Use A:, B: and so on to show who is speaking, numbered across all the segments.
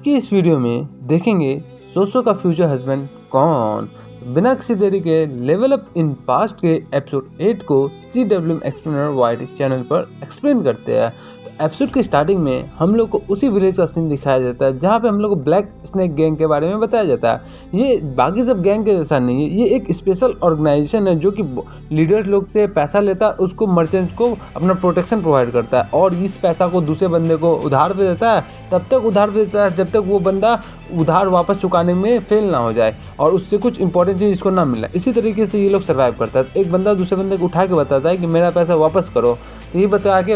A: की इस वीडियो में देखेंगे सोसो का फ्यूचर हस्बैंड कौन। बिना किसी देरी के लेवल अप इन पास्ट के एपिसोड 8 को CWM एक्सप्लेनर वाइड चैनल पर एक्सप्लेन करते हैं। तो एपिसोड के स्टार्टिंग में हम लोग को उसी विलेज का सीन दिखाया जाता है जहाँ पे हम लोग को ब्लैक स्नेक गैंग के बारे में बताया जाता है। ये बाकी सब गैंग के जैसा नहीं है, ये एक स्पेशल ऑर्गेनाइजेशन है जो कि लीडर्स लोग से पैसा लेता है, उसको मर्चेंट्स को अपना प्रोटेक्शन प्रोवाइड करता है और इस पैसा को दूसरे बंदे को उधार पे देता है। तब तक उधार पे देता है जब तक वो बंदा उधार वापस चुकाने में फेल ना हो जाए और उससे कुछ इंपॉर्टेंट चीज़ इसको ना मिले। इसी तरीके से ये लोग सर्वाइव करता है। एक बंदा दूसरे बंदे को उठा के बताता है कि मेरा पैसा वापस करो, तो ये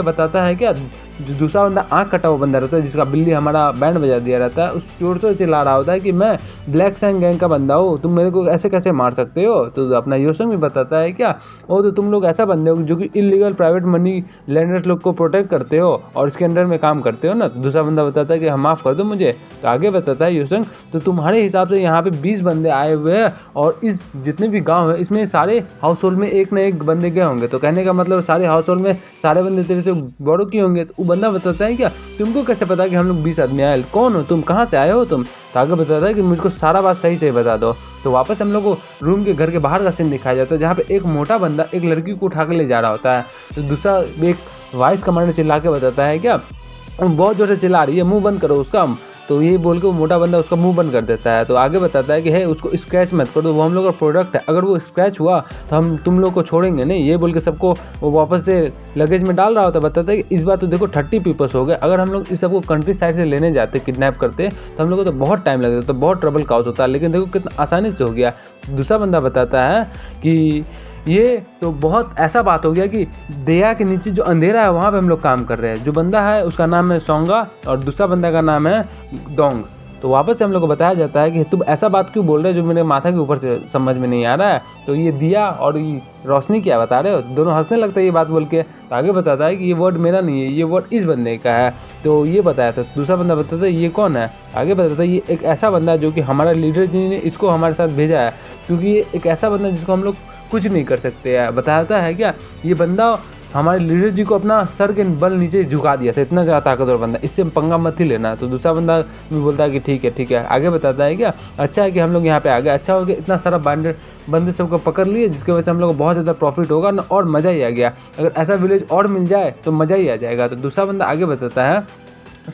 A: बताता है क्या जो दूसरा बंदा आँख कटा हुआ बंदा रहता है जिसका बिल्ली हमारा बैंड बजा दिया रहता है, उस चोर से चिल्ला रहा होता है कि मैं ब्लैक सैंड गैंग का बंदा हूँ, तुम मेरे को ऐसे कैसे मार सकते हो। तो अपना योसंग भी बताता है क्या वो तो तुम लोग ऐसा बंदे हो जो कि इलीगल प्राइवेट मनी लैंडर्स लोग को प्रोटेक्ट करते हो और इसके अंडर में काम करते हो ना। तो दूसरा बंदा बताता है कि हम माफ़ कर दो मुझे। तो आगे बताता है योसंग तो तुम्हारे हिसाब से यहाँ पे 20 बंदे आए हुए हैं और इस जितने भी गाँव है इसमें सारे हाउस होल्ड में एक न एक बंदे गए होंगे। तो कहने का मतलब सारे हाउस होल्ड में सारे बंदे तेरे से बड़ों की होंगे। तो वो बंदा बताता है क्या तुमको कैसे पता कि हम लोग 20 आदमी आए, कौन हो तुम, कहाँ से आए हो तुम। तो आगे बताता है कि मुझको सारा बात सही सही बता दो। तो वापस हम लोग को रूम के घर के बाहर का सीन दिखाया जाता है जहाँ पे एक मोटा बंदा एक लड़की को उठा के ले जा रहा होता है। तो दूसरा एक वाइस कमांडर चिल्ला के बताता है क्या बहुत जोर से चिल्ला रही है, मुंह बंद करो उसका। तो ये बोल के वो मोटा बंदा उसका मुंह बंद कर देता है। तो आगे बताता है कि है उसको स्क्रैच मत कर दो, वो हम लोग का प्रोडक्ट है, अगर वो स्क्रैच हुआ तो हम तुम लोग को छोड़ेंगे नहीं। ये बोल के सबको वो वापस से लगेज में डाल रहा होता है। बताता है कि इस बार तो देखो 30 पीपल्स हो गए, अगर हम लोग इस सबको कंट्री साइड से लेने जाते किडनैप करते तो हम लोग को तो बहुत टाइम लगता, तो बहुत ट्रबल काउज होता है, लेकिन देखो कितना आसानी से हो गया। दूसरा बंदा बताता है कि ये तो बहुत ऐसा बात हो गया कि दया के नीचे जो अंधेरा है वहाँ पे हम लोग काम कर रहे हैं। जो बंदा है उसका नाम है सोंगा और दूसरा बंदा का नाम है डोंग। तो वापस से हम लोग को बताया जाता है कि तुम ऐसा बात क्यों बोल रहे हो जो मेरे माथा के ऊपर से समझ में नहीं आ रहा है। तो ये दिया और ये रोशनी क्या बता रहे हो, दोनों हंसने लगता है ये बात बोल के। तो आगे बताता है कि ये वर्ड मेरा नहीं है, ये वर्ड इस बंदे का है। तो ये बताया था। दूसरा बंदा बताता है ये कौन है। आगे बताता है ये एक ऐसा बंदा है जो कि हमारा लीडर जी ने इसको हमारे साथ भेजा है, क्योंकि ये एक ऐसा बंदा जिसको हम लोग कुछ नहीं कर सकते हैं। बताता है क्या ये बंदा हमारे लीडर जी को अपना सर के बल नीचे झुका दिया था, इतना ज़्यादा ताकतवर बंदा, इससे पंगा मत ही लेना। तो दूसरा बंदा भी बोलता है कि ठीक है। आगे बताता है क्या अच्छा है कि हम लोग यहाँ पे आ गए, अच्छा हो गया इतना सारा बंदे सबको पकड़ लिए जिसकी वजह से हम लोग को बहुत ज़्यादा प्रॉफिट होगा ना और मज़ा ही आ गया। अगर ऐसा विलेज और मिल जाए तो मज़ा ही आ जाएगा। तो दूसरा बंदा आगे बताता है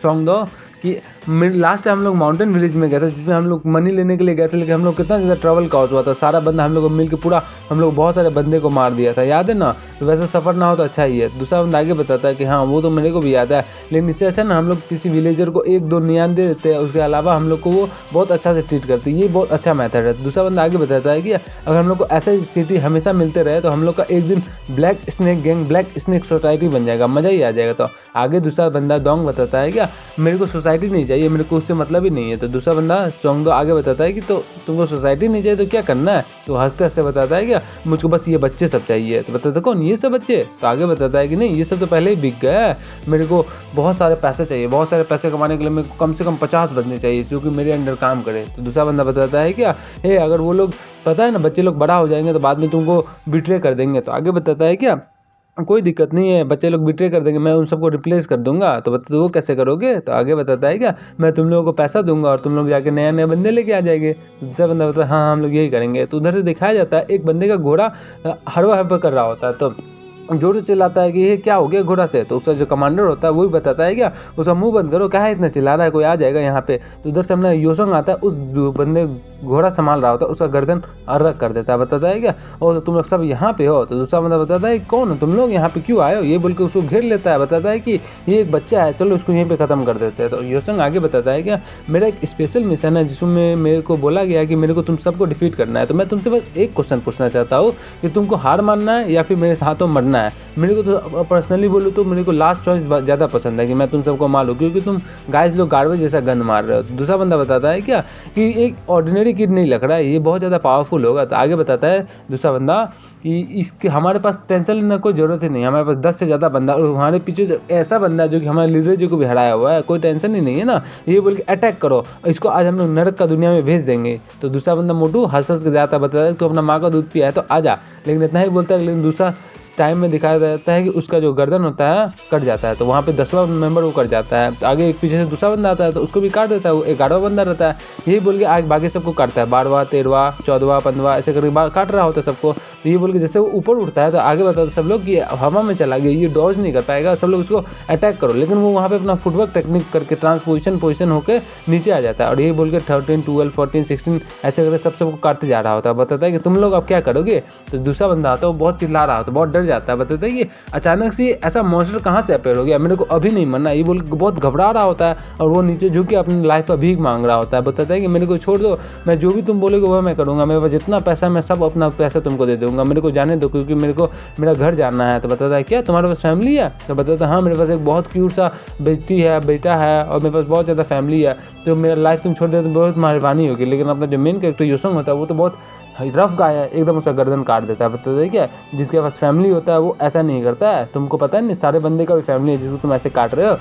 A: सॉन्ग दो कि लास्ट टाइम हम लोग माउंटेन विलेज में गए थे जिसमें हम लोग मनी लेने के लिए गए थे, लेकिन हम लोग कितना ज़्यादा ट्रबल काउज हुआ था, सारा बंदा हम लोग को मिल के पूरा हम लोग बहुत सारे बंदे को मार दिया था, याद है ना। तो वैसे सफ़र ना हो तो अच्छा ही है। दूसरा बंदा आगे बताता है कि हाँ वो तो मेरे को भी याद है, लेकिन इससे अच्छा ना हम लोग किसी विलेजर को 1-2 नियान दे देते हैं, उसके अलावा हम लोग को वो बहुत अच्छा से ट्रीट करते हैं, ये बहुत अच्छा मेथड है। दूसरा बंदा आगे बताता है कि अगर हम लोग को ऐसे सिटी हमेशा मिलते रहे तो हम लोग का एक दिन black snake gang black snake society बन जाएगा, मज़ा ही आ जाएगा। तो आगे दूसरा बंदा डोंग बताता है क्या मेरे को सोसाइटी नहीं चाहिए, मेरे को उससे मतलब ही नहीं है। तो दूसरा बंदा चोंगदो आगे बताता है कि तो तुमको सोसाइटी नहीं चाहिए तो क्या करना है। तो हंसते हंसते बताता है क्या मुझको बस ये बच्चे सब चाहिए। तो बताता है कौन ये सब बच्चे। तो आगे बताता है कि नहीं ये सब तो पहले ही बिक गया है, मेरे को बहुत सारे पैसे चाहिए, बहुत सारे पैसे कमाने के लिए मेरे को कम से कम 50 बंदे चाहिए जो कि मेरे अंडर काम करे। तो दूसरा बंदा बताता है क्या अगर वो लोग पता है ना बच्चे लोग बड़ा हो जाएंगे तो बाद में तुमको बिट्रे कर देंगे। तो आगे बताता है क्या कोई दिक्कत नहीं है, बच्चे लोग बिट्रे कर देंगे, मैं उन सबको रिप्लेस कर दूंगा। तो बताते वो कैसे करोगे। तो आगे बताता है क्या मैं तुम लोगों को पैसा दूंगा और तुम लोग जाके नए बंदे लेके आ जाएंगे। तो दूसरा बंदा बताता है हाँ हम लोग यही करेंगे। तो उधर से दिखाया जाता है एक बंदे का घोड़ा हरवा हरवा कर रहा होता है, तो जोर से चिल्लाता है कि ये क्या हो गया घोड़ा से। तो उसका जो कमांडर होता है वो भी बताता है क्या उसका मुंह बंद करो, क्या है इतना चिल्ला रहा है, कोई आ जाएगा यहाँ पे। तो उधर से हमने योसंग आता है, उस बंदे घोड़ा संभाल रहा होता है उसका गर्दन अलग कर देता है। बताता है क्या और तुम लोग सब यहाँ पे हो। तो दूसरा बंदा बताता है कौन हो तुम लोग, यहाँ पे क्यों आए हो, ये बोल के उसको घेर लेता है। बताता है कि ये एक बच्चा है, चलो उसको यहीं पे ख़त्म कर देते हैं। तो योसंग आगे बताता है क्या मेरा एक स्पेशल मिशन है जिसमें मेरे को बोला गया कि मेरे को तुम सबको डिफीट करना है। तो मैं तुमसे बस एक क्वेश्चन पूछना चाहता हूँ कि तुमको हार मानना है या फिर मेरे हाथों मरना है। मेरे को तो पर्सनली बोलूँ तो मेरे को लास्ट चॉइस ज़्यादा पसंद है कि मैं तुम सबको मार लूँ, क्योंकि तुम गाइस लोग गार्बेज जैसा गन मार रहे हो। तो दूसरा बंदा बताता है क्या कि एक ऑर्डिनरी किड नहीं लग रहा है, ये बहुत ज़्यादा पावरफुल होगा। तो आगे बताता है दूसरा बंदा कि इसके हमारे पास टेंशन लेने कोई ज़रूरत ही नहीं, हमारे पास 10 से ज़्यादा बंदा और हमारे पीछे ऐसा बंदा जो कि हमारे लीडर जी को भी हराया हुआ है, कोई टेंशन ही नहीं है ना। ये बोल के अटैक करो, इसको आज हम लोग नरक का दुनिया में भेज देंगे। तो दूसरा बंदा मोटू हंस के जाता बताता है तो अपना माँ का दूध पिया है तो आजा, लेकिन इतना ही बोलता है। लेकिन दूसरा टाइम में दिखाया जाता है कि उसका जो गर्दन होता है कट जाता है, तो वहाँ पे 10वां मेंबर वो कट जाता है। तो आगे एक पीछे से दूसरा बंदा आता है तो उसको भी काट देता है, वो 11वां बंदा रहता है। यही बोल के आज बाकी सबको काटता है, 12वां 13वां 14वां 15वां ऐसे करके काट रहा होता है सबको। तो ये बोल के जैसे वो ऊपर उठता है तो आगे बताते सब लोग कि हवा में चला गया, ये डॉज नहीं कर पाएगा, सब लोग उसको अटैक करो। लेकिन वो वहाँ पे अपना फुटवर्क टेक्निक करके ट्रांसपोजिशन पोजिशन होकर नीचे आ जाता है और यही बोल के 13 12 14 16 ऐसे करके सबको काटते जा रहा होता है। बताता है कि तुम लोग अब क्या करोगे। तो दूसरा बंदा आता है वो बहुत चिल्ला रहा होता है, बहुत डर जाता है। बताता है कि अचानक से ऐसा मॉन्स्टर कहाँ से अपेयर हो गया, मेरे को अभी नहीं मरना, ये बोल के बहुत घबरा रहा होता है और वो नीचे झुक के अपनी लाइफ का भीख मांग रहा होता है। बताता है कि मेरे को छोड़ दो, मैं जो भी तुम बोलोगे वह मैं करूँगा, मेरे पास जितना पैसा मैं सब अपना पैसा तुमको दे दूँगा, मेरे को जाने दो क्योंकि मेरे को मेरा घर जाना है। तो बताता है क्या तुम्हारे पास फैमिली है। तो बताता है हाँ मेरे पास एक बहुत क्यूट सा बेटी है, बेटा है और मेरे पास बहुत ज़्यादा फैमिली है, तो मेरा लाइफ तुम छोड़ दे तो बहुत मेहरबानी होगी। लेकिन अपना जो मेन कैरेक्टर योसंग होता है वो तो बहुत रफ गाय है, एकदम उसका गर्दन काट देता है। बताते है क्या जिसके पास फैमिली होता है वो ऐसा नहीं करता है, तुमको पता है नहीं सारे बंदे का भी फैमिली है जिसको तुम ऐसे काट रहे हो।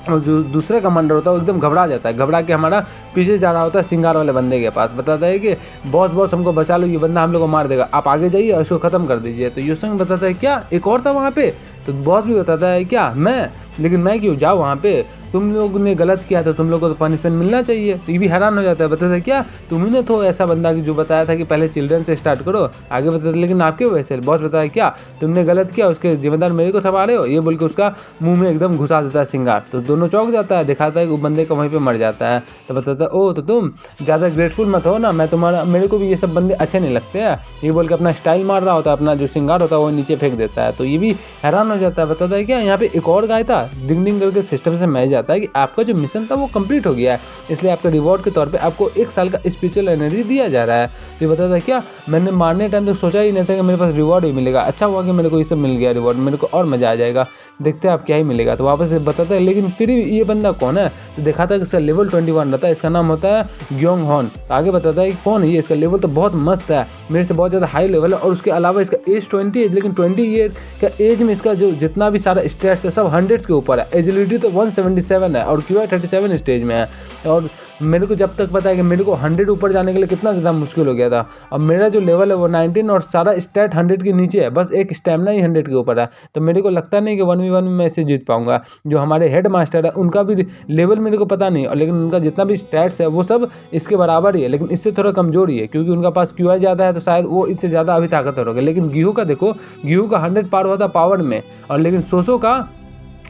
A: और जो दूसरा कमांडर होता है वो एकदम घबरा जाता है, घबरा के हमारा पीछे जा रहा होता है सिंगार वाले बंदे के पास। बताता है कि बॉस हमको बचा लो, ये बंदा हम लोग को मार देगा, आप आगे जाइए और इसको खत्म कर दीजिए। तो योसंग बताता है क्या एक और था वहाँ पे। तो बॉस भी बताता है क्या मैं, लेकिन मैं क्यों जाऊँ वहाँ पे, तुम लोग ने गलत किया था, तुम लोग को तो पनिशमेंट मिलना चाहिए। तो ये भी हैरान हो जाता है। बताता है क्या तुम ही ने तो ऐसा बंदा जो बताया था कि पहले चिल्ड्रन से स्टार्ट करो, आगे बताते लेकिन आपके वैसे। बॉस बताया क्या तुमने गलत किया, उसके जिम्मेदार मेरे को संभाले हो, ये बोल के उसका मुंह में एकदम घुसा देता है सिंगार। तो दोनों चौंक जाता है, दिखाता है कि वो बंदे का वहीं पे मर जाता है। तो बताता है ओ तो तुम ज़्यादा ग्रेटफुल मत हो ना, मैं तुम्हारा मेरे को भी ये सब बंदे अच्छे नहीं लगते हैं, ये बोल के अपना स्टाइल मार रहा होता है, अपना जो सिंगार होता है वो नीचे फेंक देता है। तो ये भी हैरान हो जाता है। बताता है क्या यहाँ पे एक और गाय था, डिंग डिंग करके सिस्टम से मैच जाता है कि आपका जो मिशन था वो कंप्लीट हो गया है, इसलिए आपके रिवॉर्ड के तौर पे आपको 1 साल का स्पिरिचुअल एनर्जी दिया जा रहा है। तो ये बताता है क्या मैंने मारने टाइम तक सोचा ही नहीं था कि मेरे पास रिवॉर्ड भी मिलेगा, अच्छा हुआ कि मेरे को ये सब मिल गया रिवॉर्ड, मेरे को और मजा आ जाएगा, देखते हैं आप क्या ही मिलेगा। तो वापस बताता है लेकिन फिर ये बंदा कौन है। तो दिखाता है कि इसका लेवल 21 रहता है, इसका नाम होता है ग्योंग हॉन। तो आगे बताता है कि कौन है ये, इसका लेवल तो बहुत मस्त है, मेरे से बहुत ज़्यादा हाई लेवल है और उसके अलावा इसका एज 20 है, लेकिन 20 ईयर का एज में इसका जो जितना भी सारा स्टेट्स है सब 100 के ऊपर है, एजिलिटी तो 177 है और क्यूआई 37 स्टेज में है। और मेरे को जब तक पता है कि मेरे को 100 ऊपर जाने के लिए कितना ज़्यादा मुश्किल हो गया था, अब मेरा जो लेवल है वो 19 और सारा स्टैट 100 के नीचे है, बस एक स्टैमिना ही 100 के ऊपर है। तो मेरे को लगता नहीं कि 1v1 में मैं इसे जीत पाऊंगा। जो हमारे हेड मास्टर है उनका भी लेवल मेरे को पता नहीं, और लेकिन उनका जितना भी स्टैट्स है वो सब इसके बराबर ही है, लेकिन इससे थोड़ा कमजोर ही है क्योंकि उनका पास क्यूआई ज़्यादा है, तो शायद वो इससे ज़्यादा अभी ताकतवर हो गया। लेकिन गिहू का देखो, गिहू का 100 पार हुआ था पावर में, और लेकिन सोसो का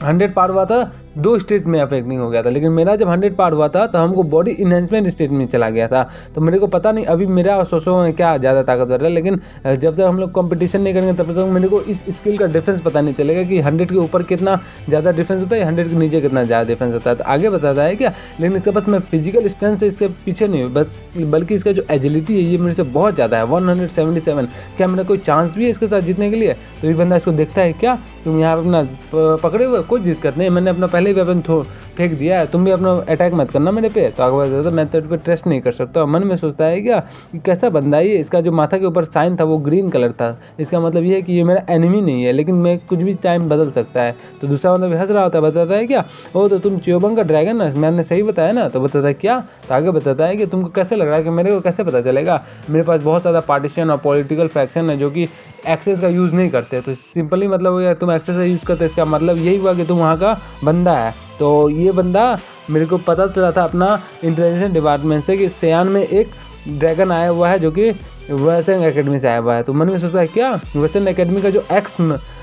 A: 100 पार हुआ था 2 स्टेज में अफेक्टिंग हो गया था, लेकिन मेरा जब 100 पार हुआ था तो हमको बॉडी इन्हेंसमेंट स्टेज में चला गया था। तो मेरे को पता नहीं अभी मेरा और सोसो में क्या ज़्यादा ताकतवर है, लेकिन जब तक हम लोग कंपटीशन नहीं करेंगे तब तक मेरे को इस स्किल का डिफरेंस पता नहीं चलेगा कि 100 के ऊपर कितना ज़्यादा डिफरेंस होता है, 100 के नीचे कितना ज़्यादा डिफरेंस होता है। तो आगे बताता है क्या, लेकिन इसके पास मैं फिजिकल स्ट्रेंथ से इसके पीछे नहीं हूँ, बल्कि इसका जो एजिलिटी है ये मेरे से बहुत ज़्यादा है, 177। क्या मेरा कोई चांस भी है इसके साथ जीतने के लिए। तो ये बंदा इसको देखता है क्या तुम यहाँ पे अपना पकड़े हुए कोई दिक्कत नहीं, मैंने अपना पहले ही वेपन फेंक दिया है, तुम भी अपना अटैक मत करना मेरे पे। तो आगे बताता मैं तेरे पे ट्रस्ट नहीं कर सकता। और मन में सोचता है क्या कि कैसा बंदा है ये, इसका जो माथा के ऊपर साइन था वो ग्रीन कलर था, इसका मतलब ये है कि ये मेरा एनिमी नहीं है, लेकिन मैं कुछ भी टाइम बदल सकता है। तो दूसरा बंदा भी हंस रहा होता है। बताता है क्या ओ तो तुम च्योबंग का ड्रैगन ना, मैंने सही बताया ना। तो बताता है क्या, तो आगे बताता है कि तुमको कैसे लग रहा है कि मेरे को कैसे पता चलेगा, मेरे पास बहुत ज़्यादा पार्टीशन और पॉलिटिकल फैक्शन है जो कि एक्सेस का यूज़ नहीं करते। तो सिंपली मतलब यार तुम एक्सेस का यूज़ करते, इसका मतलब यही हुआ कि तुम वहाँ का बंदा है। तो ये बंदा मेरे को पता चला था अपना इंटेलिजेंस डिपार्टमेंट से कि सियान में एक ड्रैगन आया हुआ है जो कि वेस्टर्न एकेडमी से आया हुआ है। तो मन में सोचता है क्या वेस्टर्न एकेडमी का जो एक्स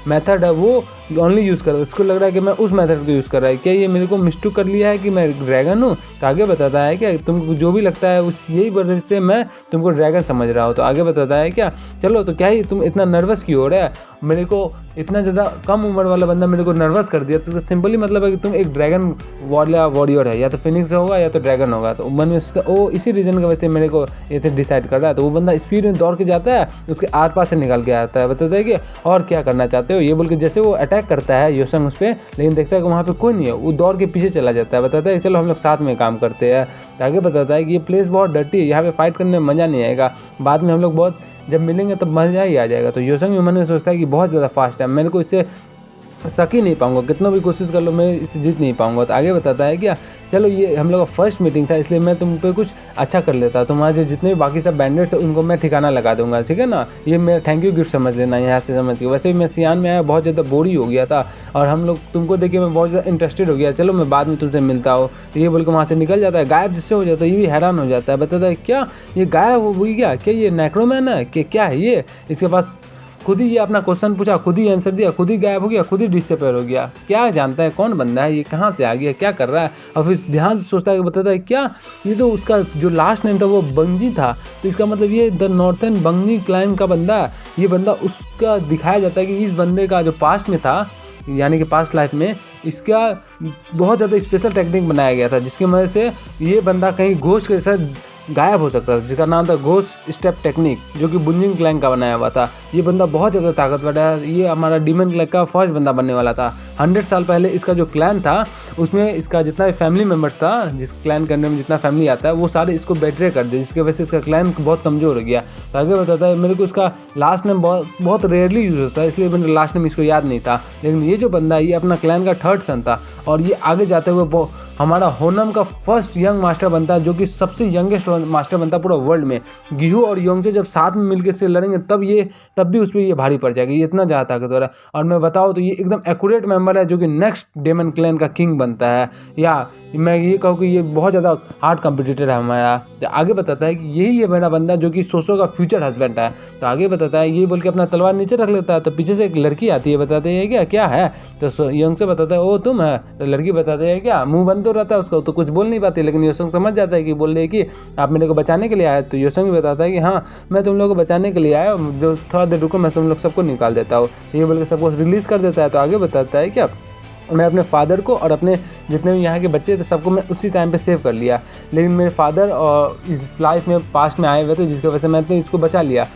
A: मेथड है वो ओनली यूज़ कर रहा है, उसको लग रहा है कि मैं उस मेथड को यूज़ कर रहा है, क्या ये मेरे को मिस्टेक कर लिया है कि मैं ड्रैगन हूँ। तो आगे बताता है क्या तुमको जो भी लगता है उस यही वजह से मैं तुमको ड्रैगन समझ रहा हूँ। तो आगे बताता है क्या चलो तो क्या ही तुम इतना नर्वस क्यों हो रहा है, मेरे को इतना ज़्यादा कम उम्र वाला बंदा मेरे को नर्वस कर दिया। तो सिंपली मतलब है कि तुम एक ड्रैगन वॉरियर है, या तो फिनिक्स होगा या तो ड्रैगन होगा। तो मन में उसका वो इसी रीज़न की वजह से मेरे को ऐसे डिसाइड कर रहा है। तो वो बंदा स्पीड में दौड़ के जाता है, उसके आस पास से निकल के आता है। बताता है कि और क्या करना चाहते हो, ये बोल के जैसे वो अटैक करता है योसंग उस पर, लेकिन देखता है कि वहाँ पे कोई नहीं है, वो दौड़ के पीछे चला जाता है। बताता है चलो हम लोग साथ में काम करते हैं। आगे बताता है कि ये प्लेस बहुत डर्टी है, यहाँ पे फाइट करने में मज़ा नहीं आएगा, बाद में हम लोग बहुत जब मिलेंगे तब मज़ा ही आ जाएगा। तो योसंग भी मन में सोचता है कि बहुत ज़्यादा फास्ट है, मेरे को इससे सक ही नहीं पाऊँगा, कितना भी कोशिश कर लो मैं इसे जीत नहीं पाऊँगा। तो आगे बताता है क्या, चलो ये हम लोग का फर्स्ट मीटिंग था इसलिए मैं तुम पे कुछ अच्छा कर लेता, तुम्हारे जो जितने भी बाकी सब बैंडर्स हैं उनको मैं ठिकाना लगा दूँगा, ठीक है ना। ये मेरा थैंक यू गिफ्ट समझ लेना यहाँ से समझ के। वैसे भी मैं सियान में आया बहुत ज़्यादा बोर ही हो गया था और हम लोग तुमको देख के मैं बहुत ज़्यादा इंटरेस्टेड हो गया, चलो मैं बाद में तुमसे मिलता हूँ। तो ये बोल के वहाँ से निकल जाता है, गायब जिससे हो जाता है। ये भी हैरान हो जाता है, बताता है क्या ये गायब हो गई क्या ये नेक्रोमैन है कि क्या है ये, इसके पास खुद ही ये अपना क्वेश्चन पूछा, खुद ही आंसर दिया, खुद ही गायब हो गया, खुद ही डिसअपीयर हो गया। क्या जानता है कौन बंदा है ये, कहाँ से आ गया, क्या कर रहा है। और फिर ध्यान से सोचता है, बताता है क्या ये तो उसका जो लास्ट नेम था वो बंगी था, तो इसका मतलब ये द नॉर्थन बंगी क्लान का बंदा है। ये बंदा उसका दिखाया जाता है कि इस बंदे का जो पास्ट में था, यानी कि पास्ट लाइफ में इसका बहुत ज़्यादा स्पेशल टेक्निक बनाया गया था जिसकी वजह से ये बंदा कहीं घोस्ट के साथ गायब हो सकता था, जिसका नाम था घोस्ट स्टेप टेक्निक, जो कि बुंजिंग क्लैन का बनाया हुआ था। ये बंदा बहुत ज़्यादा ताकतवर है, ये हमारा डीमन क्लैन का फर्स्ट बंदा बनने वाला था। 100 साल पहले इसका जो क्लैन था उसमें इसका जितना भी फैमिली मेम्बर्स था, जिस क्लैन करने में जितना फैमिली आता है वो सारे इसको बेट्रे कर दिए, जिसकी वजह से इसका क्लैन बहुत कमज़ोर हो गया। तो आगे बताता है मेरे को इसका लास्ट नेम बहुत रेयरली यूज़ होता है, इसलिए मेरा लास्ट नेम इसको याद नहीं था। लेकिन ये जो बंदा है ये अपना क्लैन का 3rd सन था और ये आगे जाते हुए हमारा होनम का फर्स्ट यंग मास्टर बनता है, जो कि सबसे यंगेस्ट मास्टर बनता है पूरा वर्ल्ड में। गिहू और योंगचे जब साथ में मिलकर से लड़ेंगे तब भी उस पर ये भारी पड़ जाएगा, ये इतना ज़्यादा ताकतवर है। और मैं बताऊँ तो ये एकदम एक्यूरेट मेंबर है जो कि नेक्स्ट डेमन क्लैन का किंग बनता है, या मैं ये कहूँ कि ये बहुत ज़्यादा हार्ड कॉम्पिटिटर है हमारा। तो आगे बताता है कि यही है मेरा बंदा जो कि सोसो का फ्यूचर हस्बैंड है। तो आगे बताता है ये बोल के अपना तलवार नीचे रख लेता है, तो पीछे से एक लड़की आती है, बताते हैं क्या है। तो यंग से बताता है ओ तुम है। तो लड़की बताते हैं क्या, मुंह बंद तो रहता है उसका, तो कुछ बोल नहीं पाती, लेकिन योसंग समझ जाता है कि बोल रही है कि आप मेरे को बचाने के लिए आए। तो योसंग भी बताता है कि हाँ मैं तुम लोगों को बचाने के लिए आया, जो थोड़ा देर रुको मैं तुम लोग सबको निकाल देता हूँ। ये बोल के सबको रिलीज़ कर देता है। तो आगे बताता है क्या, मैं अपने फादर को और अपने जितने भी यहाँ के बच्चे थे सबको मैं उसी टाइम पे सेव कर लिया, लेकिन मेरे फादर और इस लाइफ में पास्ट में आए हुए थे जिसकी वजह से मैंने इसको बचा लिया।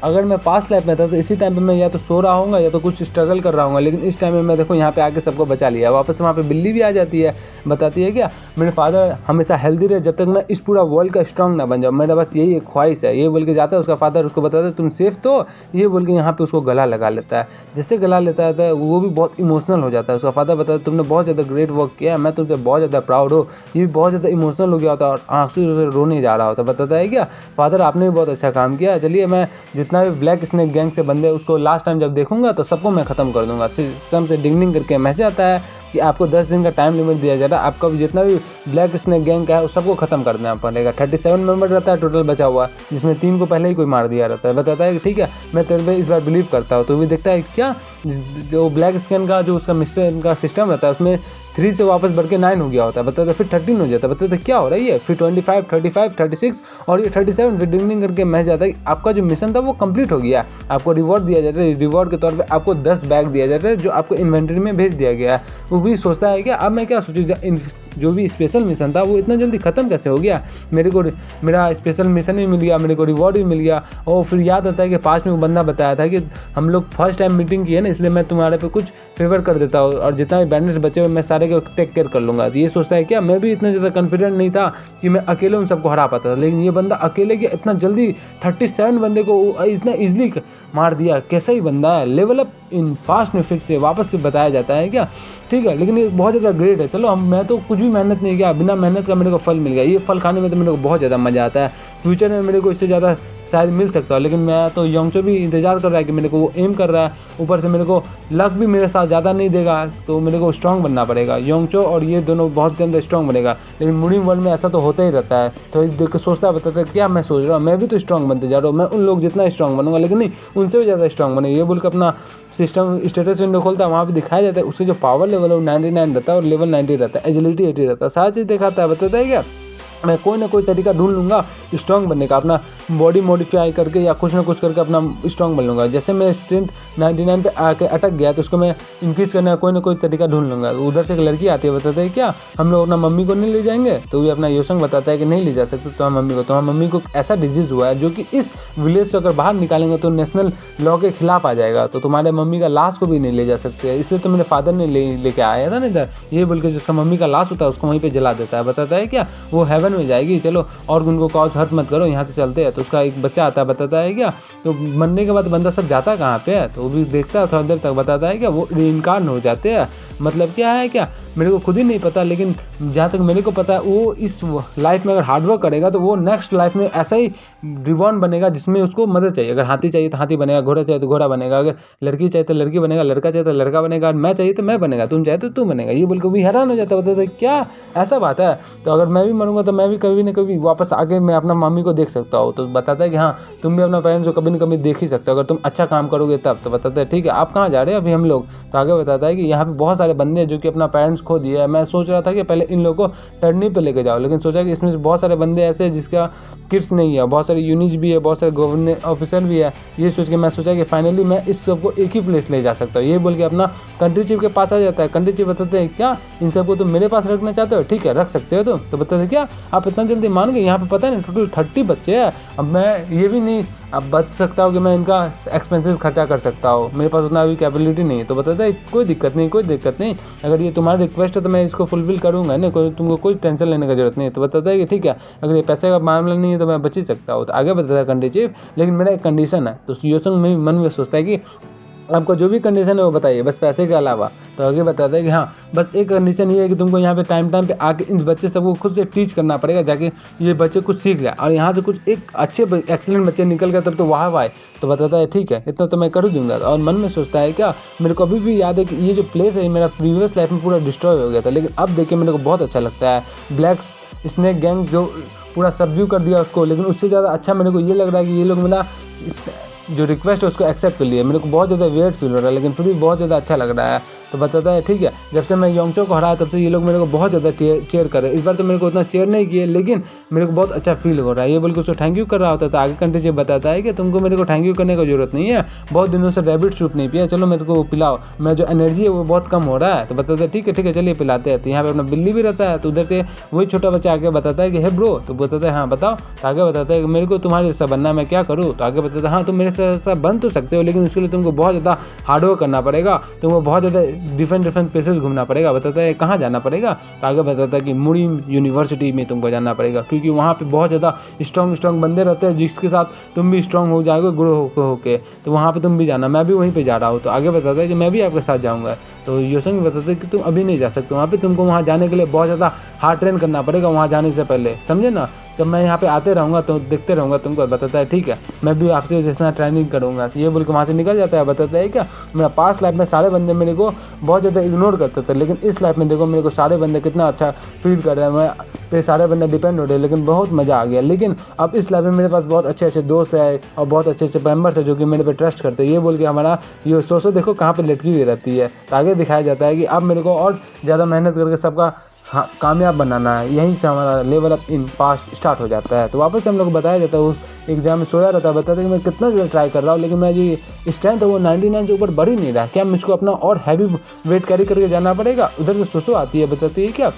A: अगर मैं पास्ट लाइफ में था तो इसी टाइम पे मैं या तो सो रहा हूँगा या तो कुछ स्ट्रगल कर रहा हूँगा, लेकिन इस टाइम में मैं देखो यहाँ पे आके सबको बचा लिया। वापस वहाँ पे बिल्ली भी आ जाती है, बताती है क्या मेरे फादर हमेशा हेल्दी रहे जब तक मैं इस पूरा वर्ल्ड का स्ट्रॉन्ग ना बन जाऊँ, मेरा बस यही एक ख्वाहिश है। ये बोल के जाता है उसका फादर, उसको बताता है तुम सेफ तो, ये बोल के यहाँ पे उसको गला लगा लेता है। जैसे गला लेता है वो भी बहुत इमोशनल हो जाता है। उसका फादर बताता है तुमने बहुत ज़्यादा ग्रेट वर्क किया, मैं तुमसे बहुत ज़्यादा प्राउड हो। ये भी बहुत ज़्यादा इमोशनल हो गया होता है और आंसू से रोने जा रहा होता है। बताता है क्या फादर आपने भी बहुत अच्छा काम किया, चलिए मैं जितना भी ब्लैक स्नेक गैंग से बंदे उसको लास्ट टाइम जब देखूंगा तो सबको मैं ख़त्म कर दूंगा। सिस्टम से डिंगनिंग करके मैसेज आता है कि आपको 10 दिन का टाइम लिमिट दिया जा रहा है, आपका जितना भी ब्लैक स्नेक गैंग का है उस सबको खत्म कर देना पड़ेगा। 37 मेंबर रहता है टोटल बचा हुआ, जिसमें 3 को पहले ही कोई मार दिया रहता है। बताता है कि ठीक है मैं तेरे पे इस बार बिलीव करता हूँ। तो भी देखता है क्या जो ब्लैक स्कैन का जो उसका मिस्टर का सिस्टम रहता है उसमें 3 से वापस बढ़ के 9 हो गया होता है। बताते फिर 13 हो जाता है। बताते क्या हो रहा है ये, फिर 25, 35, 36 और ये 37 फिर डिंग करके मैच जाता है कि आपका जो मिशन था वो कंप्लीट हो गया। आपको रिवॉर्ड दिया जाता है, रिवॉर्ड के तौर पे आपको 10 बैग दिया जाता है जो आपको इन्वेंटरी में भेज दिया गया है। वो भी सोचता है कि अब मैं क्या सोचूं, जो भी स्पेशल मिशन था वो इतना जल्दी ख़त्म कैसे हो गया, मेरे को मेरा स्पेशल मिशन भी मिल गया, मेरे को रिवॉर्ड भी मिल गया। और फिर याद आता है कि पास में वो बंदा बताया था कि हम लोग फर्स्ट टाइम मीटिंग की है ना, इसलिए मैं तुम्हारे पे कुछ फेवर कर देता हूँ और जितना भी बैंडर्स बचे हुए मैं सारे को टेक केयर कर लूँगा। तो ये सोचता है क्या मैं भी इतना ज़्यादा कॉन्फिडेंट नहीं था कि मैं अकेले उन सबको हरा पाता था, लेकिन ये बंदा अकेले के इतना जल्दी 37 बंदे को इतना ईजिली मार दिया। कैसा ही बंदा है, लेवल अप इन फास्ट में फिक्स से वापस से बताया जाता है क्या, ठीक है। लेकिन ये बहुत ज़्यादा ग्रेट है। चलो मैं तो कुछ भी मेहनत नहीं किया, बिना मेहनत का मेरे को फल मिल गया। ये फल खाने में तो मेरे को बहुत ज़्यादा मज़ा आता है। फ्यूचर में मेरे को इससे ज़्यादा शायद मिल सकता है, लेकिन मैं तो योंगचो भी इंतज़ार कर रहा है कि मेरे को वो एम कर रहा है। ऊपर से मेरे को लक भी मेरे साथ ज़्यादा नहीं देगा, तो मेरे को स्ट्रॉन्ग बनना पड़ेगा। योंगचो और ये दोनों बहुत ज़्यादा स्ट्रॉन्ग बनेगा, लेकिन मुड़िंग वर्ल्ड में ऐसा तो होता ही रहता है। तो देख के सोचता है, बताता है क्या मैं सोच रहा हूँ, मैं भी तो स्ट्रॉन्ग बनते जा रहा हूँ, मैं उन लोग जितना स्ट्रॉन्ग बनूंगा, लेकिन नहीं उनसे भी ज़्यादा स्ट्रॉन्ग बने। ये बोल के अपना सिस्टम स्टेटस विंडो खोलता है, वहाँ पे दिखाया जाता है उसके जो पावर लेवल है वो 99 रहता है और लेवल 90 रहता है, एजिलिटी 80 रहता है। सारी चीज़ दिखाता है। बताता है क्या मैं कोई ना कोई तरीका ढूंढ लूँगा स्ट्रॉन्ग बनने का, अपना बॉडी मॉडिफाई करके या कुछ ना कुछ करके अपना स्ट्रॉन्ग बन लूँगा। जैसे मैं स्ट्रेंथ 99 पे आके अटक गया तो उसको मैं इंक्रीज़ करने का कोई ना कोई तरीका ढूंढ लूँगा। उधर से एक लड़की आती है, बताते हैं क्या हम लोग अपना मम्मी को नहीं ले जाएंगे, तो ये अपना योसंग बताता है कि नहीं ले जा सकते तुम्हारी मम्मी को। तुम्हारी मम्मी को ऐसा डिजीज़ हुआ है जो कि इस विलेज से अगर बाहर निकालेंगे तो नेशनल लॉ के खिलाफ आ जाएगा, तो तुम्हारे मम्मी का लाश को भी नहीं ले जा सकते, इसलिए तो मेरे फादर ने लेके आया था ना इधर। ये बोल के जिसका मम्मी का लाश होता है उसको वहीं पर जला देता है। बताता है क्या वो हेवन में जाएगी, चलो और उनको कॉज हर्ट मत करो, यहाँ से चलते हैं। तो उसका एक बच्चा आता है, बताता है क्या तो मरने के बाद बंदा सब जाता है कहाँ पे है, तो वो भी देखता है थोड़ा देर तक, बताता है क्या वो रीइंकार्न हो जाते हैं। मतलब क्या है क्या, मेरे को खुद ही नहीं पता, लेकिन जहाँ तक मेरे को पता है वो इस लाइफ में अगर हार्डवर्क करेगा तो वो नेक्स्ट लाइफ में ऐसा ही रिबॉर्न बनेगा जिसमें उसको मदद चाहिए। अगर हाथी चाहिए तो हाथी बनेगा, घोड़ा चाहिए तो घोड़ा बनेगा, अगर लड़की चाहिए तो लड़की बनेगा, लड़का चाहिए तो लड़का बनेगा, मैं चाहिए तो मैं बनेगा, तुम चाहे तो तू बनेगा। ये बोल के भी हैरान हो जाता, बताता क्या ऐसा बात है। तो अगर मैं भी मरूंगा तो मैं भी कभी न कभी वापस आके मैं अपना मम्मी को देख सकता हूँ। तो बताता है कि हाँ तुम भी अपना पेरेंट्स को कभी न कभी देख ही सकते हो अगर तुम अच्छा काम करोगे तब। तो बताता है ठीक है, आप कहाँ जा रहे हैं अभी हम लोग। तो आगे बताता है कि यहाँ पे बहुत सारे बंदे हैं जो कि अपना पेरेंट्स खो दिए है। मैं सोच रहा था कि पहले इन लोगों को टर्नी पे लेके जाओ, लेकिन सोचा कि इसमें से बहुत सारे बंदे ऐसे हैं जिसका किड्स नहीं है, बहुत सारे यूनिज भी है, बहुत सारे गवर्नमेंट ऑफिसर भी है। ये सोच के मैं सोचा कि फाइनली मैं इस सबको एक ही प्लेस ले जा सकता हूँ। ये बोल के अपना कंट्री चीफ के पास आ जाता है। कंट्री चीफ बताते हैं क्या इन सबको तुम मेरे पास रखना चाहते हो, ठीक है रख सकते हो तुम। तो बताते हैं क्या आप इतना जल्दी मान गए, यहाँ पे पता है ना टोटल 30 बच्चे हैं। अब मैं ये भी नहीं अब बच सकता हूँ कि मैं इनका एक्सपेंसेस खर्चा कर सकता हूँ, मेरे पास उतना अभी कैपेबिलिटी नहीं है। तो बताता है कोई दिक्कत नहीं, कोई दिक्कत नहीं, अगर ये तुम्हारी रिक्वेस्ट है तो मैं इसको फुलफिल करूँगा ना, तुमको कोई टेंशन लेने की जरूरत नहीं है। तो बताता है कि ठीक है अगर ये पैसे का मामला नहीं है तो मैं बच ही सकता हूँ। तो आगे बताता है कंट्री चीफ, लेकिन मेरा एक कंडीशन है। तो योसंग में मन में सोचता है कि आपको जो भी कंडीशन है वो बताइए, बस पैसे के अलावा। तो आगे बताता है कि हाँ बस एक कंडीशन ये है कि तुमको यहाँ पे टाइम पे आके इन बच्चे सबको खुद से टीच करना पड़ेगा, जाके ये बच्चे कुछ सीख जाए और यहाँ से कुछ एक अच्छे एक्सीलेंट बच्चे निकल गए तब तो वाह वाह। तो बताता है ठीक है इतना तो मैं कर दूंगा। और मन में सोचता है क्या मेरे को अभी भी याद है कि ये जो प्लेस है मेरा प्रीवियस लाइफ में पूरा डिस्ट्रॉय हो गया था, लेकिन अब देख के मेरे को बहुत अच्छा लगता है। ब्लैक स्नेक गैंग जो पूरा सब्ज्यू कर दिया उसको, लेकिन उससे ज़्यादा अच्छा मेरे को ये लग रहा है कि ये लोग मेरा जो रिक्वेस्ट है उसको एक्सेप्ट कर लिए। मेरे को बहुत ज़्यादा वेट फील हो रहा है, लेकिन फिर भी बहुत ज़्यादा अच्छा लग रहा है। तो बताता है ठीक है जब से मैं योंगचो को हराया तब से ये लोग मेरे को बहुत ज़्यादा चेयर कर रहे हैं। इस बार तो मेरे को उतना चेयर नहीं किए, लेकिन मेरे को बहुत अच्छा फील हो रहा है। ये बोल के उसको थैंक यू कर रहा होता था। आगे कंट्री चीफ बताता है कि तुमको मेरे को थैंक यू करने की जरूरत नहीं है, बहुत दिनों से रैबिट सूप नहीं पिया, चलो मेरे को पिलाओ, मेरा जो एनर्जी है वो बहुत कम हो रहा है। तो बताता है ठीक है चलिए पिलाते हैं। तो यहाँ पे अपना बिल्ली भी रहता है। तो उधर से वही छोटा बच्चा आगे बताता है कि हे ब्रो। तो बताता है हाँ बताओ। तो आगे बताता है कि मेरे को तुम्हारे जैसा बनना, मैं क्या करूँ। तो आगे बताता है हाँ तुम मेरे जैसा बन तो सकते हो, लेकिन उसके लिए तुमको बहुत ज़्यादा हार्डवर्क करना पड़ेगा, तुमको बहुत ज़्यादा डिफरेंट प्लेसेस घूमना पड़ेगा। बताता है कहाँ जाना पड़ेगा। तो आगे बताता है कि मुड़ी यूनिवर्सिटी में तुमको जाना पड़ेगा, क्योंकि वहाँ पे बहुत ज़्यादा स्ट्रॉन्ग बंदे रहते हैं जिसके साथ तुम भी स्ट्रॉन्ग हो जाओगे ग्रो होके। तो वहाँ पे तुम भी जाना, मैं भी वहीं पे जा रहा हूँ। तो आगे बताता है कि मैं भी आपके साथ जाऊँगा। तो योसंग बताते हैं कि तुम अभी नहीं जा सकते वहाँ पे, तुमको वहाँ जाने के लिए बहुत ज़्यादा हार्ड ट्रेन करना पड़ेगा वहाँ जाने से पहले, समझे ना। जब मैं यहाँ पे आते रहूँगा तो देखते रहूँगा तुमको। बताता है ठीक है मैं भी आपसे जैसा ट्रेनिंग करूँगा। तो ये बोल के वहाँ से निकल जाता है। बताता है क्या मेरा पास्ट लाइफ में सारे बंदे मेरे को बहुत ज़्यादा इग्नोर करते थे, लेकिन इस लाइफ में देखो मेरे को सारे बंदे कितना अच्छा फील कर रहे हैं, मैं पे सारे बंदे डिपेंड हो रहे हैं, लेकिन बहुत मज़ा आ गया। लेकिन अब इस लाइफ में मेरे पास बहुत अच्छे दोस्त है और बहुत अच्छे मेंबर्स है जो कि मेरे पे ट्रस्ट करते हैं। ये बोल के हमारा ये सोचो देखो कहाँ पे लटकी हुई रहती है। तो आगे दिखाया जाता है कि अब मेरे को और ज़्यादा मेहनत करके सबका हाँ कामयाब बनाना है। यहीं से हमारा level up in past start हो जाता है। तो वापस से हम लोग को बताया जाता है उस एग्जाम में सोया रहता है। बताते हैं कि मैं कितना ज़्यादा ट्राई कर रहा हूँ, लेकिन मैं जो स्ट्रेंथ है वो 99 से ऊपर बढ़ ही नहीं रहा, क्या मुझको अपना और हैवी वेट कैरी करके जाना पड़ेगा। उधर से सोचो आती है, बताती है क्या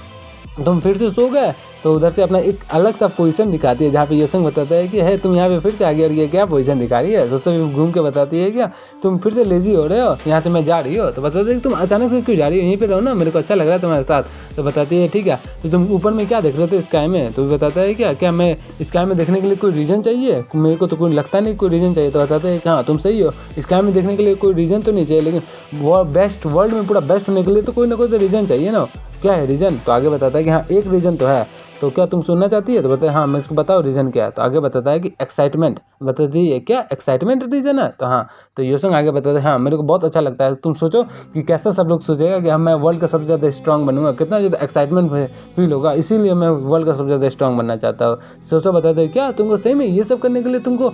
A: तुम फिर से सो गए। तो उधर से अपना एक अलग सा पोजीशन दिखाती है, जहाँ पे योसंग बताता है कि है तुम यहाँ पे फिर से आ गए और ये क्या पोजीशन दिखा रही है। दोस्तों घूम के बताती है क्या तुम फिर से लेजी हो रहे हो, यहाँ से मैं जा रही हो। तो बताते हैं कि तुम अचानक से क्यों जा रही हो, यहीं पे रहो ना, मेरे को अच्छा लग रहा है तुम्हारे साथ। तो बताती है ठीक है तो तुम ऊपर में क्या देख रहे थे स्काई में। तो बताता है क्या मैं स्काई में देखने के लिए कोई रीज़न चाहिए, मेरे को तो कोई लगता नहीं कोई रीज़न चाहिए। तो बताते हैं कि हाँ तुम सही हो, स्काई में देखने के लिए कोई रीज़न तो नहीं चाहिए, लेकिन वो बेस्ट वर्ल्ड में पूरा बेस्ट होने के लिए तो कोई ना कोई तो रीज़न चाहिए ना, क्या है रीज़न। तो आगे बताता है कि हाँ एक रीज़न तो है, तो क्या तुम सुनना चाहती है। तो बताए हाँ मैं इसको बताओ रीज़न क्या है। तो आगे बताता है कि एक्साइटमेंट। बताती है क्या एक्साइटमेंट रीज़न है। तो हाँ तो योसंग आगे बताते हैं हाँ मेरे को बहुत अच्छा लगता है। तुम सोचो कि कैसा सब लोग सोचेगा कि हम मैं वर्ल्ड का सबसे ज़्यादा स्ट्रॉन्ग बनूंगा, कितना ज़्यादा एक्साइटमेंट फील होगा, इसीलिए मैं वर्ल्ड का सबसे ज़्यादा स्ट्रॉन्ग बनना चाहता हूँ। सोचो बताते हैं क्या तुमको सही में ये सब करने के लिए तुमको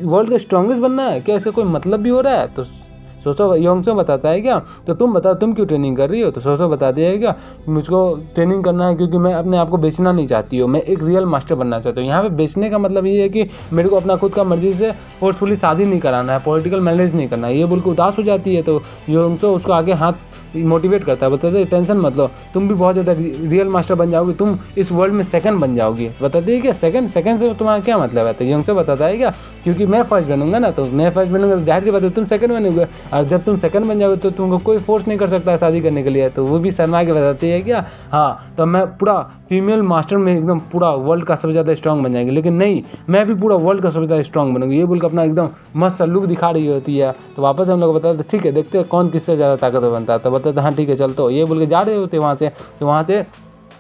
A: वर्ल्ड का स्ट्रॉन्गेस्ट बनना है, क्या इसका कोई मतलब भी हो रहा है। तो सोचो योंगसो बताता है क्या तो तुम बताओ तुम क्यों ट्रेनिंग कर रही हो। तो सोचो बताती है क्या मुझको ट्रेनिंग करना है क्योंकि मैं अपने आप को बेचना नहीं चाहती हूँ, मैं एक रियल मास्टर बनना चाहती हूँ। यहाँ पे बेचने का मतलब ये है कि मेरे को अपना खुद का मर्जी से फोर्सफुली शादी नहीं कराना है, पॉलिटिकल मैरिज नहीं करना है। ये बोल के उदास हो जाती है। तो योंगसो उसको आगे हाथ मोटिवेट करता है, बताते हैं टेंशन मत लो, तुम भी बहुत ज़्यादा रियल मास्टर बन जाओगे, तुम इस वर्ल्ड में सेकंड बन जाओगी। बताते हैं क्या सेकंड से तुम्हारा क्या मतलब है। तो योंगसो बताता है क्या क्योंकि मैं फर्स्ट बनूंगा ना, तो मैं फर्स्ट बनूंगा तो जाहिर सी बात है तुम सेकंड बनोगे, और जब तुम सेकंड बन जाओगे तो तुमको कोई फोर्स नहीं कर सकता है शादी करने के लिए। तो वो भी शर्मा के बताती है क्या, हाँ तो मैं पूरा फीमेल मास्टर में एकदम पूरा वर्ल्ड का सबसे ज़्यादा स्ट्रांग बन जाएंगे, लेकिन नहीं मैं भी पूरा वर्ल्ड का सबसे ज़्यादा स्ट्रांग बनूंगी, ये बोल के अपना एकदम मस्त सा लुक दिखा रही होती है। तो वापस हम लोग बताते ठीक है देखते हैं कौन किससे ज़्यादा ताकतवर बनता है। तो बताते हाँ ठीक है चल, तो ये बोल के जा रहे होते वहाँ से। तो वहाँ से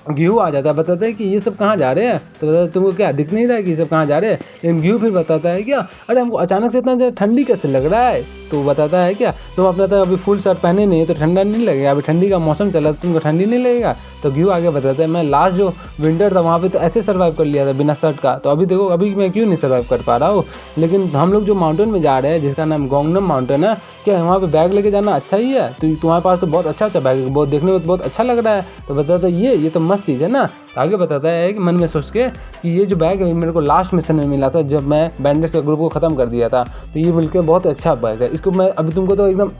A: घीऊ आ जाता है, बताता है कि ये सब कहाँ जा रहे हैं। तो बताता है तुमको क्या दिख नहीं रहा है कि ये सब कहाँ जा रहे हैं। लेकिन घीऊ फिर बताता है क्या, अरे हमको अचानक से इतना ज़्यादा ठंडी कैसे लग रहा है। तो बताता है क्या, तुम अपना तो अभी फुल शर्ट पहने नहीं है तो ठंडा नहीं लगेगा, अभी ठंडी का मौसम चला तो तुमको ठंडी नहीं लगेगा। तो घीऊ आगे बताता है मैं लास्ट जो विंटर था वहाँ पे तो ऐसे सर्वाइव कर लिया था बिना शर्ट का, तो अभी देखो अभी मैं क्यों नहीं सर्वाइव कर पा रहा हूँ। लेकिन हम लोग जो माउंटेन में जा रहे हैं जिसका नाम गोंगनम माउंटेन है, क्या वहाँ पे बैग लेके जाना अच्छा ही है। तो तुम्हारे पास तो बहुत अच्छा बैग है, बहुत देखने में तो बहुत अच्छा लग रहा है। तो बताता है ये तो मस्त चीज़ है ना। आगे बताता है कि मन में सोच के कि ये जो बैग है मेरे को लास्ट मिशन में मिला था जब मैं बैंडेज के ग्रुप को ख़त्म कर दिया था। तो ये बोल के बहुत अच्छा बैग है, इसको मैं अभी तुमको तो एकदम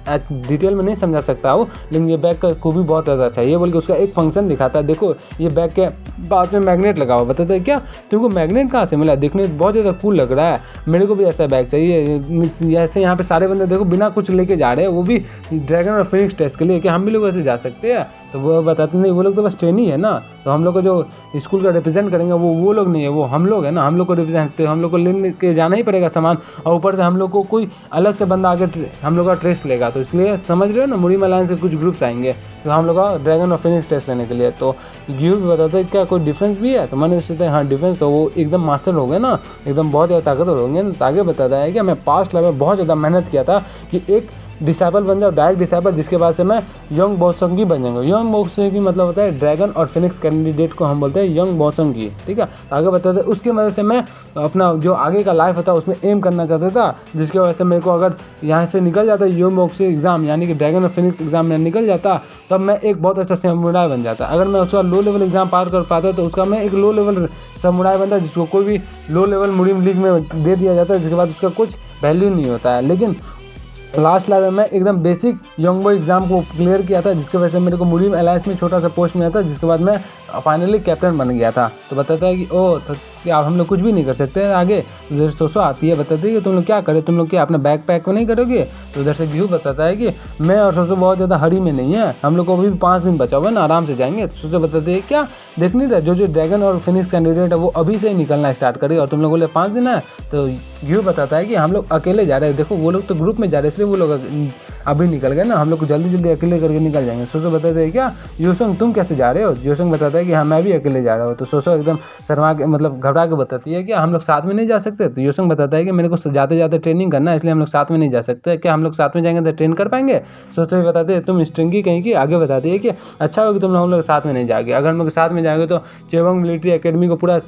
A: डिटेल में नहीं समझा सकता हूँ, लेकिन ये बैग का खूबी बहुत ज़्यादा अच्छा है। ये बोल के उसका एक फंक्शन दिखाता है, देखो ये बैग के बाद में मैग्नेट लगा हुआ। बताता है क्या तुमको मैग्नेट कहाँ से मिला, देखने में बहुत ज़्यादा कूल लग रहा है, मेरे को भी ऐसा बैग चाहिए। ऐसे यहाँ पे सारे बंदे देखो बिना कुछ लेके जा रहे हैं, वो भी ड्रैगन और फिनिक्स टेस्ट के लिए, कि हम भी लोग ऐसे जा सकते हैं। तो वो बताते नहीं वो लोग तो बस ट्रेनी है ना, तो हम लोग को जो स्कूल का रिप्रेजेंट करेंगे वो लोग नहीं है, वो हम लोग है ना, हम लोग को रिप्रेजेंट हम लोग को लेने के जाना ही पड़ेगा सामान, और ऊपर से हम लोग को कोई अलग से बंदा आगे हम लोग का ट्रेस लेगा। तो इसलिए समझ रहे हो ना, मुरीम अलायंस से कुछ ग्रुप्स आएंगे तो हम लोग का ड्रैगन और फिनिक्स टेस्ट लेने के लिए। तो घीऊ भी बताते हैं क्या कोई डिफरेंस भी है। तो मैंने सोचते हैं हाँ डिफरेंस, तो वो एकदम मास्टर हो गए ना, एकदम बहुत ज़्यादा ताकतवर होंगे ना। तो आगे बताता है कि मैं पास्ट लाइफ में बहुत ज़्यादा मेहनत किया था कि एक डिसाइबल बन जाओ, डायरेक्ट डिसाइबल, जिसके बाद से मैं यंग बॉसंगी बन जाऊंगा। यंग बॉसंगी मतलब होता है ड्रैगन और फिनिक्स कैंडिडेट को हम बोलते हैं यंग बॉसंगी, ठीक है। आगे बताते हैं उसकी वजह से मैं अपना जो आगे का लाइफ होता है उसमें एम करना चाहता था, जिसकी वजह से मेरे को अगर यहाँ से निकल जाता यंग बॉक्सिंग एग्जाम यानी कि ड्रैगन और फिनिक्स एग्जाम में निकल जाता तब मैं एक बहुत अच्छा समुराई बन जाता। अगर मैं उसका लो लेवल एग्जाम पार कर पाता तो उसका मैं एक लो लेवल समुराई बनता, जिसको कोई भी लो लेवल मुरीम लीग में दे दिया जाता है, जिसके बाद उसका कुछ वैल्यू नहीं होता है। लेकिन लास्ट लाइव में मैं एकदम बेसिक यंग बॉय एग्जाम को क्लियर किया था, जिसकी वजह से मेरे को मुरीम अलायंस में छोटा सा पोस्ट मिला था, जिसके बाद मैं फाइनली कैप्टन बन गया था। तो बताता है कि ओ तो क्या हम लोग कुछ भी नहीं कर सकते आगे। तो उधर सोचो आती है, बताती है कि तुम लोग क्या करें, तुम लोग क्या अपना बैग पैक नहीं करोगे। तो उधर से घीऊ बताता है कि मैं और सोचो बहुत ज़्यादा हरी में नहीं है, हम लोग को अभी 5 दिन बचा हुआ है ना, आराम से जाएंगे। तो सोचो बताते हैं क्या देख नहीं रहा जो ड्रैगन और फिनिक्स कैंडिडेट है वो अभी से ही निकलना स्टार्ट करेगा और तुम लोग बोले 5 दिन है। तो घीऊ बताता है कि हम लोग अकेले जा रहे हैं, देखो वो लोग तो ग्रुप में जा रहे हैं इसलिए वो लोग अभी निकल गए ना, हम लोग को जल्दी जल्दी अकेले करके निकल जाएंगे। सोचो बताते हैं क्या योसंग तुम कैसे जा रहे हो। योसंग बताता है कि हाँ मैं भी अकेले जा रहा हूँ। तो सोचो एकदम शर्मा के मतलब घबरा के बताती है कि हम लोग साथ में नहीं जा सकते। तो योसंग बताता है कि मेरे को जाते जाते ट्रेनिंग करना है, इसलिए हम लोग साथ में नहीं जा सकते, क्या हम लोग साथ में जाएंगे तो ट्रेन कर पाएंगे। सोचो ये बताते हैं तुम स्ट्रिंगी कहीं की। आगे बताती है कि अच्छा होगा तुम हम लोग साथ में नहीं जाओगे, अगर हम लोग साथ में जाएंगे तो चेबंग मिलिट्री एकेडमी को पूरा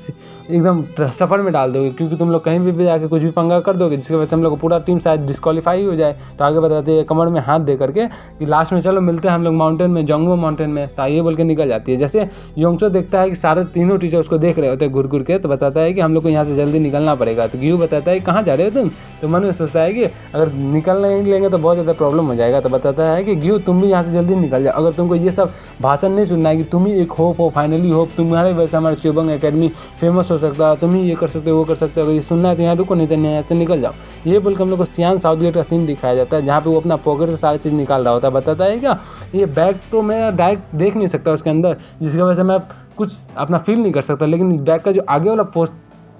A: एकदम सफ़र में डाल दोगे, क्योंकि तुम लोग कहीं भी जाके कुछ भी पंगा कर दोगे, जिसकी वजह से हम लोग को पूरा टीम शायद डिस्क्वालीफाई हो जाए। तो आगे बताते हैं कमर में हाथ दे करके कि लास्ट में चलो मिलते हैं हम लोग माउंटेन में, जोंगबो माउंटेन में। तो ये बोल के निकल जाती है। जैसे योंगसो देखता है कि सारे तीनों टीचर उसको देख रहे होते हैं घुर घुर के, तो बताता है कि हम लोग को यहाँ से जल्दी निकलना पड़ेगा। तो घीऊ बताता है कहाँ जा रहे हो तुम। तो मन में सोचता है कि अगर निकल नहीं लेंगे तो बहुत ज़्यादा प्रॉब्लम हो जाएगा। तो बताता है कि घीऊ तुम भी यहाँ से जल्दी निकल जाओ, अगर तुमको ये सब भाषण नहीं सुनना है कि तुम ही एक होप हो, फाइनली होप, तुम्हारे वजह से हमारे चेबंग एकेडमी फेमस हो सकता है, तुम ही ये कर सकते हो वो कर सकते हो, अगर ये सुनना है तो यहाँ रुको नहीं तो यहाँ से निकल जाओ। ये बोल के हम लोग को सियान साउथगेट का सीन दिखाया जाता है, जहाँ पे वो अपना पॉकेट से सारी चीज़ निकाल रहा होता है। बताता है क्या ये बैग तो मैं डायरेक्ट देख नहीं सकता उसके अंदर, जिसकी वजह से मैं कुछ अपना फील नहीं कर सकता, लेकिन बैग का जो आगे वाला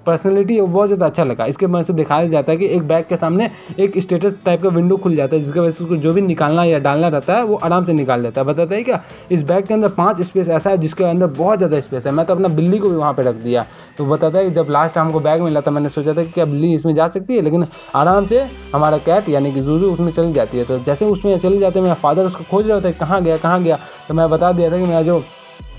A: पर्सनैलिटी है वो बहुत ज़्यादा अच्छा लगा। इसके वजह से दिखाया जाता है कि एक बैग के सामने एक स्टेटस टाइप का विंडो खुल जाता है, जिसकी वजह से उसको जो भी निकालना या डालना रहता है वो आराम से निकाल लेता है। बताता है क्या इस बैग के अंदर 5 स्पेस ऐसा है जिसके अंदर बहुत ज़्यादा स्पेस है, मैं तो अपना बिल्ली को भी वहाँ पे रख दिया। तो बताता है कि जब लास्ट हमको बैग मिला था मैंने सोचा था कि क्या बिल्ली इसमें जा सकती है, लेकिन आराम से हमारा कैट यानी कि जूजू उसमें चली जाती है। तो जैसे उसमें चली जाते मेरा फादर उसको खोज रहा होता है कहाँ गया। तो मैं बता दिया था कि मेरा जो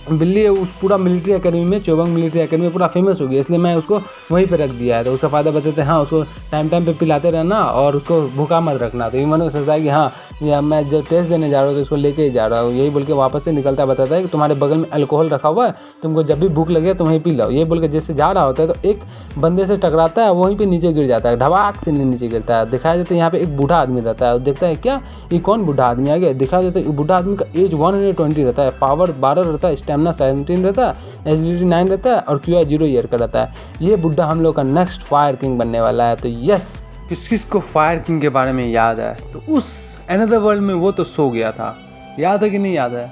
A: बिल्ली है उस पूरा मिलिट्री एकेडमी में, चेबंग मिलिट्री एकेडमी पूरा फेमस हो गया, इसलिए मैं उसको वहीं पे रख दिया है। तो उसका फ़ायदा बताते हैं हाँ उसको टाइम पे पिलाते रहना और उसको भूखा मत रखना। तो ये मन में सोचता है कि हाँ या मैं जब टेस्ट देने जा रहा हूँ तो उसको लेके ही जा रहा हूँ, यही बोल के वापस से निकलता है। बताता है कि तुम्हारे बगल में अल्कोहल रखा हुआ है, तुमको जब भी भूख लगे तुम वहीं पी लो। ये बोल के जैसे जा रहा होता है तो एक बंदे से टकराता है, वहीं पे नीचे गिर जाता है, ढबाक से नीचे गिरता है। दिखाया जाता है यहाँ पे एक बूढ़ा आदमी रहता है, देखता है क्या ये कौन बूढ़ा आदमी आ गया। दिखाया जाता है बूढ़ा आदमी का एज 120 रहता है, पावर 12 रहता है, स्टेमिना 17 रहता है, एजिलिटी 9 रहता है और QI 0 ईयर का रहता है। ये बुढ़ा हम लोग का नेक्स्ट फायर किंग बनने वाला है। तो यस किस किस को फायर किंग के बारे में याद है तो उस अनदर वर्ल्ड में वो तो सो गया था। याद है कि नहीं याद है?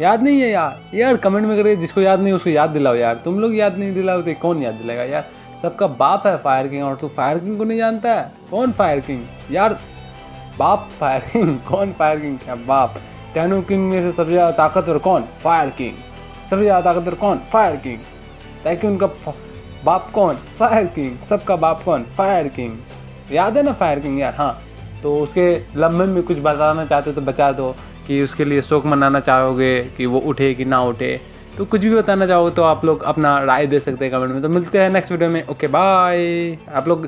A: याद नहीं है यार? यार कमेंट में करिए, जिसको याद नहीं उसको याद दिलाओ यार। तुम लोग याद नहीं दिलाओ कौन याद दिलाएगा यार? सबका बाप है फायर किंग, और तू फायर किंग को नहीं जानता है? कौन फायर किंग यार? बाप फायर किंग। कौन फायर किंग? क्या बाप? 10 किंग में से सबसे ज़्यादा ताकतवर कौन? Fire king. सबसे ज़्यादा ताकतवर कौन? Fire king. ताकि उनका बाप कौन? Fire king. सबका बाप कौन? Fire king. याद है ना फायर किंग यार? हाँ, तो उसके लम्हे में कुछ बताना चाहते हो तो बता दो, कि उसके लिए शोक मनाना चाहोगे कि वो उठे कि ना उठे, तो कुछ भी बताना चाहोगे तो आप लोग अपना राय दे सकते हैं कमेंट में। तो मिलते हैं नेक्स्ट वीडियो में। Okay bye. आप लोग